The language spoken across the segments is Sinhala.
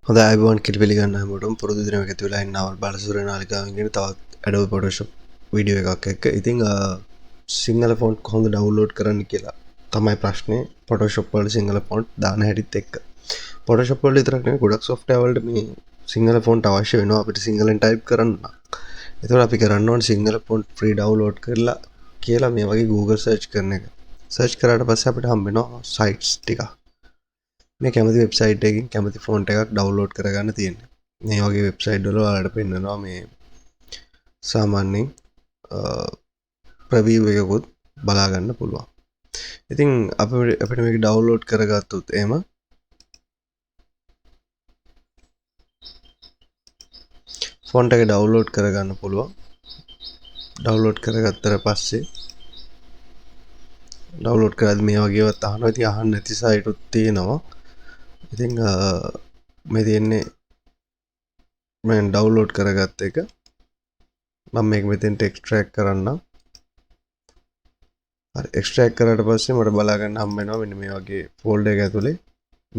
හොඳයි අයිබෝන් කිරිපිලි ගන්න හැමෝටම පුරුදු දිනයක එකතු වෙලා ඉන්න Namal Balasooriya නාලිකාවෙන් ගෙන තවත් Adobe Photoshop වීඩියෝ එකක් එක්ක. ඉතින් සිංහල ෆොන්ට් කොහොමද ඩවුන්ලෝඩ් කරන්න කියලා තමයි ප්‍රශ්නේ. Photoshop වල සිංහල ෆොන්ට් දාන හැටිත් එක්ක. Photoshop වල විතරක් නෙවෙයි ගොඩක් software වලට මේ සිංහල ෆොන්ට් අවශ්‍ය වෙනවා අපිට සිංහලෙන් ටයිප් කරන්න. ඒතකොට අපි කරන්න ඕනේ සිංහල ෆොන්ට් ෆ්‍රී ඩවුන්ලෝඩ් කරලා කියලා මේ වගේ Google search කරන එක. search කරාට පස්සේ අපිට හම්බ වෙනවා sites ටිකක්. මේ කැමති වෙබ්සයිට් එකකින් කැමති ෆොන්ට් එකක් ඩවුන්ලෝඩ් කරගන්න තියෙන්නේ. මේ වගේ වෙබ්සයිට් වල ඔයාලට පෙන්නනවා මේ සාමාන්‍යයෙන් ප්‍රවිව් එකකුත් බලා ගන්න පුළුවන්. ඉතින් අපිට මේක ඩවුන්ලෝඩ් කරගත්තොත් එහෙම ෆොන්ට් එක ඩවුන්ලෝඩ් කරගන්න පුළුවන්. ඩවුන්ලෝඩ් කරගත්තට පස්සේ ඩවුන්ලෝඩ් කරද්දී මේ වගේවත් අහනවා. ඉතින් අහන්න නැති සයිට් උත් තියෙනවා. ඉතින් මේ තියෙන්නේ මම ඩවුන්ලෝඩ් කරගත්ත එක. මම මේක මෙතෙන්ට එක්ස්ට්‍රැක්ට් කරන්නම්. හරි එක්ස්ට්‍රැක්ට් කරාට පස්සේ මට බලා ගන්න හම්බ වෙනවා මෙන්න මේ වගේ ෆෝල්ඩර් එක ඇතුලේ.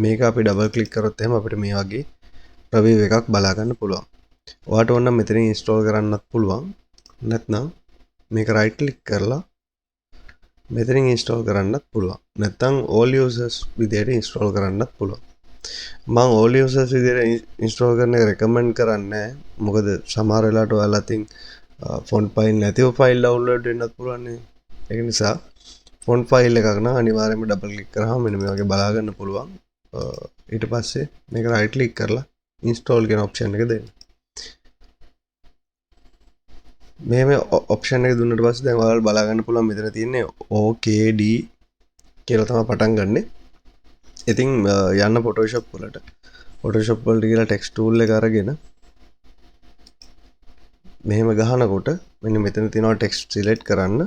මේක අපි ඩබල් ක්ලික් කරොත් එහෙම අපිට මේ වගේ ප්‍රවිව් එකක් බලා ගන්න පුළුවන්. ඔයාලට ඕන නම් මෙතනින් ඉන්ස්ටෝල් කරන්නත් පුළුවන්. නැත්නම් මේක රයිට් ක්ලික් කරලා මෙතනින් ඉන්ස්ටෝල් කරන්නත් පුළුවන්. නැත්නම් all users විදියට ඉන්ස්ටෝල් කරන්නත් පුළුවන්. මම all users විදියට ඉන්ස්ටෝල් කරන එක රෙකමන්ඩ් කරන්නේ නැහැ. මොකද සමහර වෙලාවට ඔයාලා අතින් ෆොන්ට් ෆයිල් නැතිව ෆයිල් ඩවුන්ලෝඩ් වෙන්නත් පුළුවන් නේ. ඒක නිසා ෆොන්ට් ෆයිල් එකක් නම් අනිවාර්යයෙන්ම ඩබල් ක්ලික් කරාම මෙන්න මේ වගේ බලා ගන්න පුළුවන්. ඊට පස්සේ මේක රයිට් ක්ලික් කරලා ඉන්ස්ටෝල් කියන ඔප්ෂන් එක දෙන්න. මේ ඔප්ෂන් එක දුන්නට පස්සේ දැන් ඔයාලා බලා ගන්න පුළුවන් මෙතන තියෙන්නේ OKD කියලා තමයි පටන් ගන්නෙ. ඉතින් යන්න Photoshop වලට. Photoshop වලට ගිහලා text tool එක අරගෙන මෙහෙම ගහනකොට මෙන්න මෙතන තියෙනවා text select කරන්න.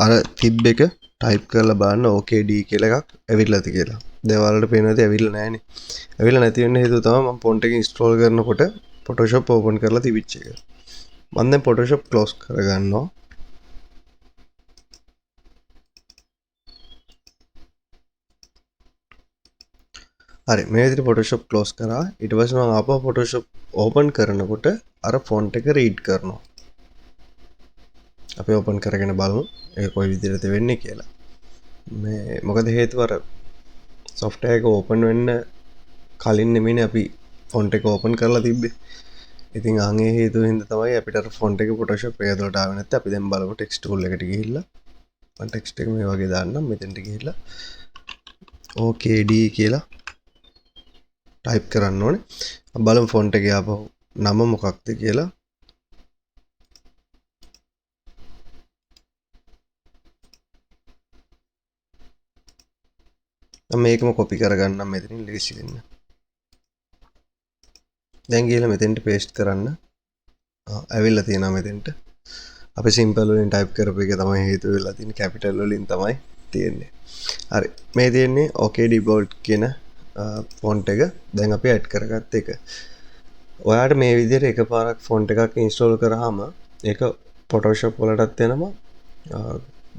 අර තිබ් එක type කරලා බලන්න OKD කියලා එකක් ඇවිල්ලාද කියලා. දැන් ඔයාලට පේනවාද ඇවිල්ලා නැහැනේ. ඇවිල්ලා නැති වෙන්න හේතුව තමයි මම ෆොන්ට් එක install කරනකොට Photoshop open කරලා තිබිච්ච එක. මම දැන් Photoshop close කරගන්නවා. හරි මේ විදිහට Photoshop close කරා. ඊට පස්සේ මම ආපහු Photoshop open කරනකොට අර font එක read කරනවා. අපි open කරගෙන බලමු ඒක කොයි විදිහටද වෙන්නේ කියලා. මේ මොකද හේතුව අර software එක open වෙන්න කලින් නෙමෙයිනේ අපි font එක open කරලා තිබ්බේ. ඉතින් ආන්ගේ හේතුව හින්දා තමයි අපිට අර font එක Photoshop එක ඇතුළට ආවේ නැත්තේ. අපි දැන් බලමු text tool එකට ගිහිල්ලා මම text එක මේ වගේ දාන්නම්. මෙතෙන්ට ගිහිල්ලා OKD කියලා ටයිප් කරන්න ඕනේ. බලමු ෆොන්ට් එකේ ආපහු නම මොකක්ද කියලා. මම මේකම කොපි කරගන්නම් මෙතනින් ලේසි වෙන්න. දැන් ගිහලා මෙතෙන්ට පේස්ට් කරන්න. ඇවිල්ලා තියෙනවා මෙතෙන්ට. අපි සිම්පල් වලින් ටයිප් කරපු එක තමයි හේතු වෙලා තියෙන්නේ. කැපිටල් වලින් තමයි තියෙන්නේ. හරි. මේ තියෙන්නේ OKD bold කියන ෆොන්ට් එක දැන් අපි ඇඩ් කරගත්ත එක. ඔයාලට මේ විදිහට එකපාරක් ෆොන්ට් එකක් ඉන්ස්ටෝල් කරාම ඒක Photoshop වලටත් එනවා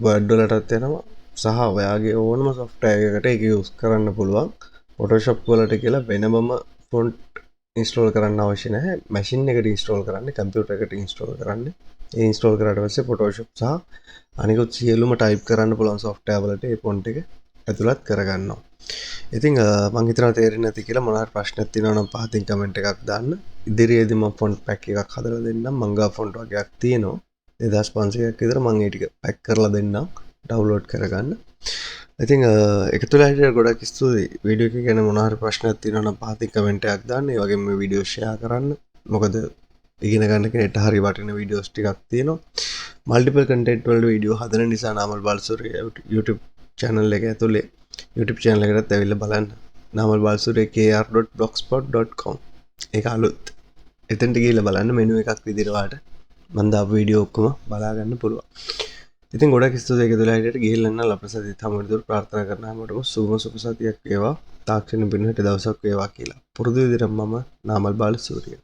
Word වලටත් එනවා සහ ඔයාගේ ඕනම software එකකට ඒක use කරන්න පුළුවන්. Photoshop වලට කියලා වෙනමම ෆොන්ට් ඉන්ස්ටෝල් කරන්න අවශ්‍ය නැහැ. මැෂින් එකට ඉන්ස්ටෝල් කරන්න, කම්පියුටර් එකට ඉන්ස්ටෝල් කරන්න. ඒ ඉන්ස්ටෝල් කරාට පස්සේ Photoshop සහ අනිකුත් සියලුම ටයිප් කරන්න පුළුවන් software වලට මේ ෆොන්ට් එක ඇතුළත් කරගන්නවා. ඉතින් මම හිතනවා තේරෙන්නේ නැති කියලා මොනවාරි ප්‍රශ්නයක් තියෙනවා නම් පහතින් කමෙන්ට් එකක් දාන්න. ඉදිරියේදී මම ෆොන්ට් පැක් එකක් හදලා දෙන්නම්. මං ගා ෆොන්ට් වගේක් තියෙනවා. 2500ක් විතර මම ඒ ටික පැක් කරලා දෙන්නම් ඩවුන්ලෝඩ් කරගන්න. ඉතින් එකතු වෙලා හිටියට ගොඩක් ස්තුතියි. වීඩියෝ එක ගැන මොනවාරි ප්‍රශ්නයක් තියෙනවා නම් පහතින් කමෙන්ට් එකක් දාන්න. ඒ වගේම මේ වීඩියෝ ෂෙයා කරන්න. මොකද ඉගෙන ගන්න කෙනෙක්ට හරි වටින වීඩියෝස් ටිකක් තියෙනවා. මල්ටිපල් කන්ටෙන්ට් වලට වීඩියෝ හදන නිසා Namal Balasooriya YouTube channel එක ඇතුලේ YouTube channel එකටත් ඇවිල්ලා බලන්න. Namal Balasooriya kr.blogspot.com ඒක අලුත්. එතනට ගිහිල්ලා බලන්න මෙනු එකක් විදිහට වාට මම දාපු වීඩියෝ ඔක්කොම බලා ගන්න පුළුවන්. ඉතින් ගොඩක් ස්තුතියි ඒක තුලා හිටියට ගිහිල්ලා නම් අපසදිත් හැමෝටම ප්‍රාර්ථනා කරන හැමෝටම සුබ සතියක් වේවා. තාක්ෂණ පින්නට දවසක් වේවා කියලා. පුරුදු විදිහට මම Namal Balasooriya